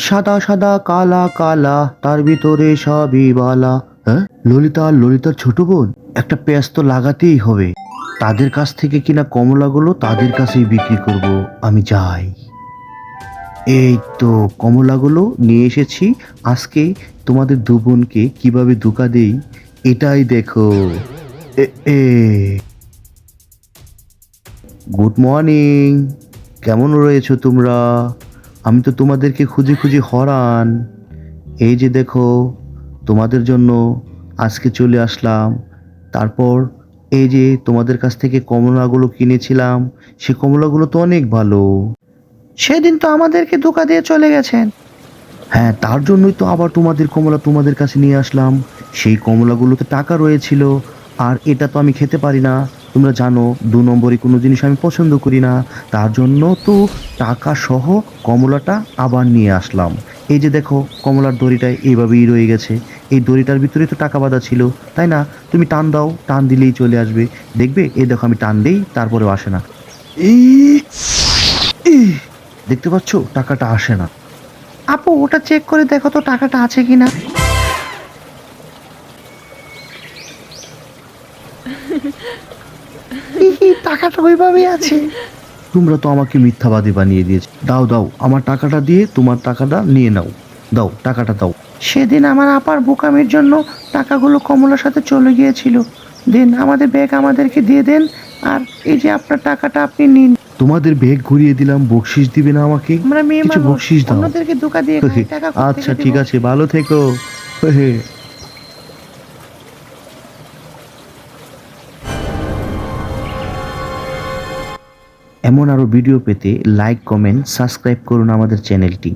সাদা সাদা কালা কালা তার ভিতরে সবই বালা। হ্যাঁ, ললিতা আর ললিতার ছোট বোন, একটা পেঁয়াজ তো লাগাতেই হবে। তাদের কাছ থেকে কিনা কমলাগুলো তাদের কাছেই বিক্রি করব। আমি যাই। এই তো কমলাগুলো নিয়ে এসেছি। আজকে তোমাদের দু বোনকে কিভাবে ধোঁকা দেই এটাই দেখো। এ এ গুড মর্নিং। কেমন রয়েছো তোমরা? আমি তো তোমাদেরকে খুঁজে খুঁজে হরান। এই যে দেখো, তোমাদের জন্য আজকে চলে আসলাম। তারপর এই যে তোমাদের কাছ থেকে কমলাগুলো কিনেছিলাম, সে কমলাগুলো তো অনেক ভালো। সেদিন তো আমাদেরকে ধোঁকা দিয়ে চলে গেছেন। হ্যাঁ, তার জন্যই তো আবার তোমাদের কমলা তোমাদের কাছে নিয়ে আসলাম। সেই কমলাগুলোতে টাকা রয়েছিল, আর এটা তো আমি খেতে পারি না। তোমরা জানো ২ নম্বরি কোনো জিনিস আমি পছন্দ করি না। তার জন্য তো টাকা সহ কমলাটা আবার নিয়ে আসলাম। এই যে দেখো, কমলার দড়িটা এইভাবেই রয়ে গেছে। এই দড়িটার ভিতরে তো টাকা বাঁধা ছিল, তাই না? তুমি টান দাও, টান দিলেই চলে আসবে। দেখবে, এই দেখো আমি টান দেই তারপরেও আসে না। এই ইহ! দেখতে পাচ্ছ টাকাটা আসে না। আপু, ওটা চেক করে দেখো তো টাকাটা আছে কিনা। টাকাটা ওইভাবেই আছে। তোমরা তো আমাকে মিথ্যাবাদী বানিয়ে দিয়েছো। দাও দাও, আমার টাকাটা দিয়ে তোমার টাকাটা নিয়ে নাও। দাও, টাকাটা দাও। সেদিন আমার আপার বোকামির জন্য টাকাগুলো কমলার সাথে চলে গিয়েছিল। দেন আমাদের ব্যাগ আমাদেরকে দিয়ে দেন, আর এই যে আপনার টাকাটা আপনি নিন। তোমাদের ব্যাগ ঘুরিয়ে দিলাম, বকশিস দিবে না আমাকে? আমরা মেয়ে কিছু মানুষ, বকশিস দাও। অন্যদেরকে ধোঁকা দিয়ে টাকা কোত্থেকে আচ্ছা ঠিক দেব? আছে, ভালো থেকো। এমন আরো ভিডিও পেতে লাইক, কমেন্ট, সাবস্ক্রাইব করুন আমাদের চ্যানেলটি।